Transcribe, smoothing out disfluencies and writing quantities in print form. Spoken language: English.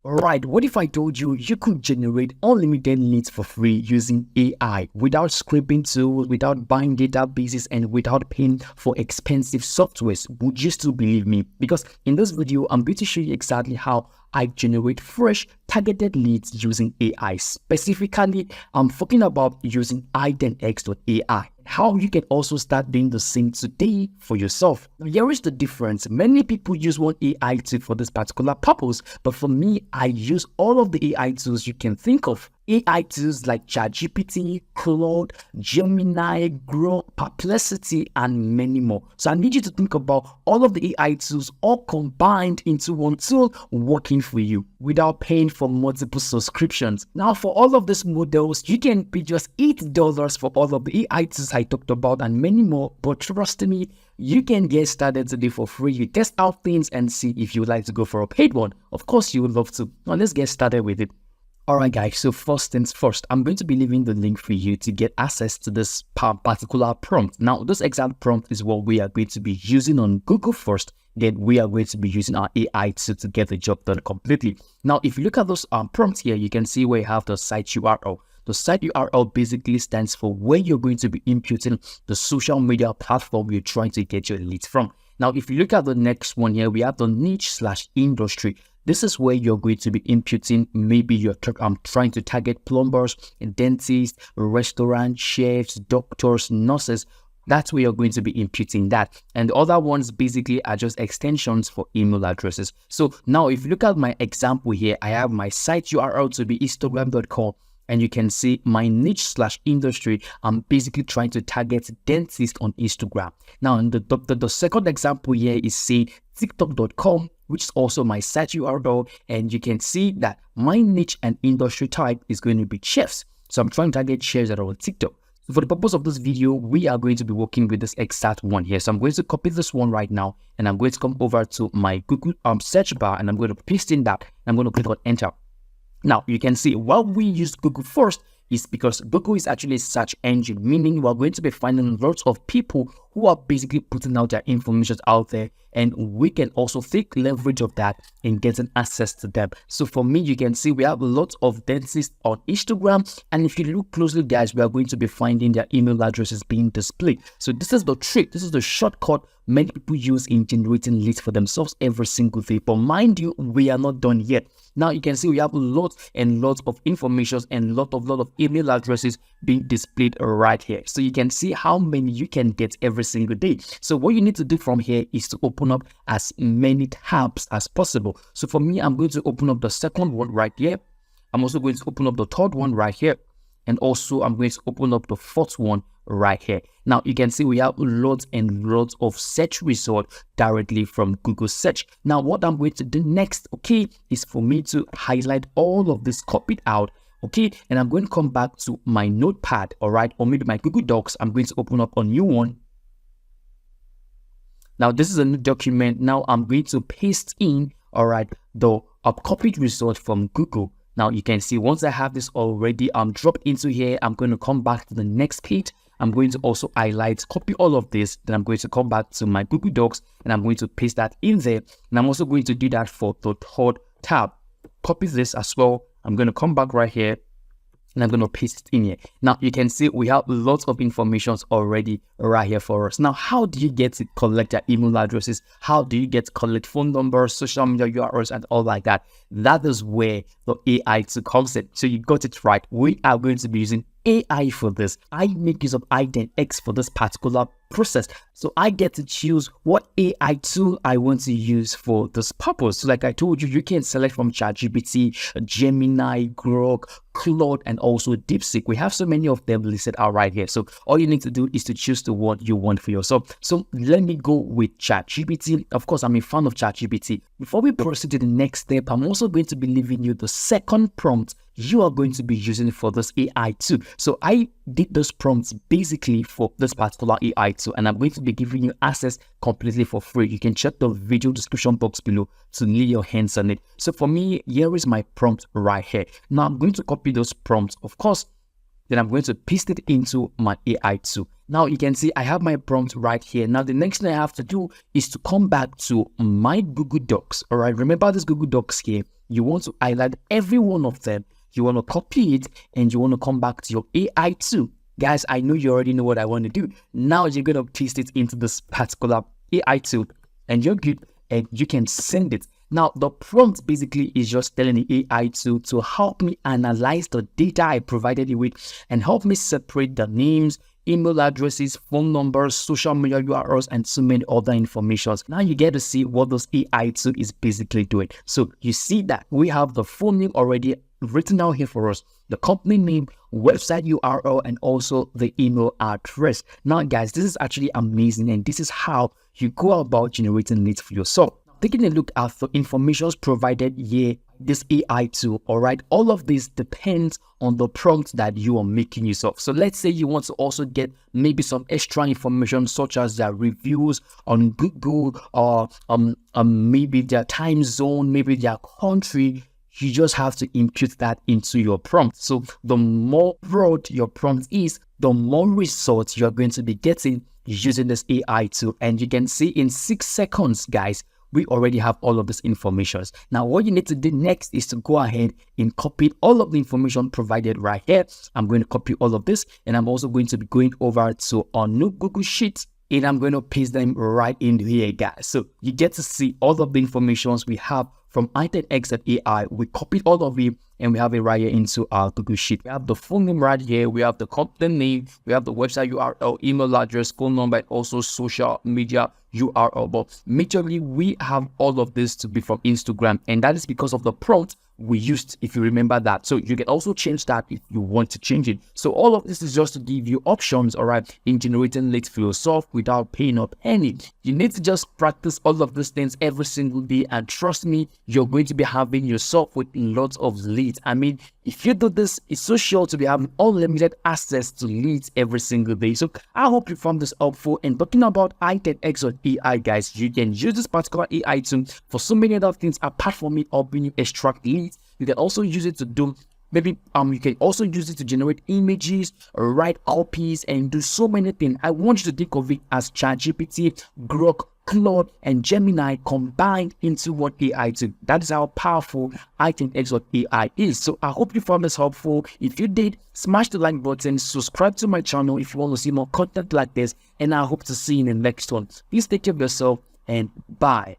Alright, what if I told you you could generate unlimited leads for free using AI without scraping tools, without buying databases, and without paying for expensive softwares? Would you still believe me? Because in this video, I'm going to show you exactly how I generate fresh, targeted leads using AI. Specifically, I'm talking about using i10x.ai. How you can also start doing the same today for yourself. Now, here is the difference. Many people use one AI tool for this particular purpose, but for me, I use all of the AI tools you can think of. AI tools like ChatGPT, Claude, Gemini, Grok, Perplexity, and many more. So I need you to think about all of the AI tools all combined into one tool working for you without paying for multiple subscriptions. Now, for all of these models, you can pay just $8 for all of the AI tools I talked about and many more. But trust me, you can get started today for free. You test out things and see if you would like to go for a paid one. Of course, you would love to. Now, let's get started with it. Alright guys, so first things first, I'm going to be leaving the link for you to get access to this particular prompt. Now, this exact prompt is what we are going to be using on Google first, then we are going to be using our AI to get the job done completely. Now, if you look at those prompts here, you can see where you have the site URL. The site URL basically stands for where you're going to be inputting the social media platform you're trying to get your leads from. Now, if you look at the next one here, we have the niche/industry. This is where you're going to be inputting, maybe you're trying to target plumbers, dentists, restaurant chefs, doctors, nurses. That's where you're going to be inputting that. And the other ones basically are just extensions for email addresses. So now if you look at my example here, I have my site URL to be instagram.com. And you can see my niche/industry. I'm basically trying to target dentists on Instagram. Now, in the second example here is say tiktok.com, which is also my site URL. And you can see that my niche and industry type is going to be chefs. So I'm trying to target chefs that are on TikTok. So for the purpose of this video, we are going to be working with this exact one here. So I'm going to copy this one right now, and I'm going to come over to my Google search bar, and I'm going to paste in that, and I'm going to click on enter. Now, you can see why we use Google first is because Google is actually a search engine, meaning we're going to be finding lots of people who are basically putting out their information out there, and we can also take leverage of that in getting access to them. So for me, you can see we have lots of dentists on Instagram, and if you look closely, guys, we are going to be finding their email addresses being displayed. So this is the trick, this is the shortcut many people use in generating leads for themselves every single day. But mind you, we are not done yet. Now you can see we have lots and lots of information and lot of email addresses being displayed right here. So you can see how many you can get every single day. So what you need to do from here is to open up as many tabs as possible. So for me, I'm going to open up the second one right here. I'm also going to open up the third one right here. And also I'm going to open up the fourth one right here. Now you can see we have lots and lots of search results directly from Google search. Now what I'm going to do next, okay, is for me to highlight all of this copied out, okay, and I'm going to come back to my notepad, all right, or maybe my Google Docs. I'm going to open up a new one. Now this is a new document. Now I'm going to paste in, all right, the copied result from Google. Now you can see once I have this already dropped into here, I'm going to come back to the next page. I'm going to also highlight, copy all of this. Then I'm going to come back to my Google Docs and I'm going to paste that in there. And I'm also going to do that for the third tab. Copy this as well. I'm going to come back right here and I'm going to paste it in here. Now you can see we have lots of information already right here for us. Now, how do you get to collect your email addresses? How do you get to collect phone numbers, social media URLs, and all like that? That is where the AI comes in. So you got it right. We are going to be using AI for this. I make use of i10x for this particular process. So I get to choose what AI tool I want to use for this purpose. So like I told you, you can select from ChatGPT, Gemini, Grok, Claude, and also DeepSeek. We have so many of them listed out right here. So all you need to do is to choose the one you want for yourself. So let me go with ChatGPT. Of course, I'm a fan of ChatGPT. Before we proceed to the next step, I'm also going to be leaving you the second prompt you are going to be using for this AI tool. So I did those prompts basically for this particular AI tool, and I'm going to be giving you access completely for free. You can check the video description box below to lay your hands on it. So for me, here is my prompt right here. Now I'm going to copy those prompts. Of course, Then I'm going to paste it into my AI tool. Now you can see I have my prompt right here. Now the next thing I have to do is to come back to my Google Docs. All right, remember this Google Docs here. You want to highlight every one of them. You want to copy it and you want to come back to your AI tool. Guys, I know you already know what I want to do. Now you're going to paste it into this particular AI tool and you're good and you can send it. Now, the prompt basically is just telling the AI tool to help me analyze the data I provided you with and help me separate the names, email addresses, phone numbers, social media URLs, and so many other informations. Now you get to see what this AI tool is basically doing. So you see that we have the full name already written out here for us, the company name, website URL, and also the email address. Now, guys, this is actually amazing, and this is how you go about generating leads for yourself. Taking a look at the information provided here, this AI tool, all right, all of this depends on the prompt that you are making use of. So let's say you want to also get maybe some extra information such as their reviews on Google or maybe their time zone, maybe their country. You just have to input that into your prompt. So the more broad your prompt is, the more results you're going to be getting using this AI tool. And you can see in 6 seconds, guys, we already have all of this information. Now, what you need to do next is to go ahead and copy all of the information provided right here. I'm going to copy all of this, and I'm also going to be going over to our new Google Sheet, and I'm going to paste them right in here, guys. So you get to see all of the informations we have from i10x.ai. We copied all of it and we have it right here into our Google Sheet. We have the full name right here. We have the company name. We have the website URL, email address, phone number, and also social media URL. But majorly, we have all of this to be from Instagram, and that is because of the prompt we used, if you remember that. So you can also change that if you want to change it. So all of this is just to give you options, all right, in generating leads for yourself without paying up any. You need to just practice all of these things every single day, and trust me, you're going to be having yourself with lots of leads. I mean, if you do this, it's so sure to be having unlimited access to leads every single day. So I hope you found this helpful. And talking about i10x.ai, guys, you can use this particular AI tool for so many other things apart from it helping you extract leads. You can also use it to do maybe you can also use it to generate images, write copies, and do so many things. I want you to think of it as ChatGPT, Grok, Claude, and Gemini combined into one AI tool. That is how powerful i10x.ai is. So I hope you found this helpful. If you did, smash the like button, subscribe to my channel if you want to see more content like this, and I hope to see you in the next one. Please take care of yourself, and bye.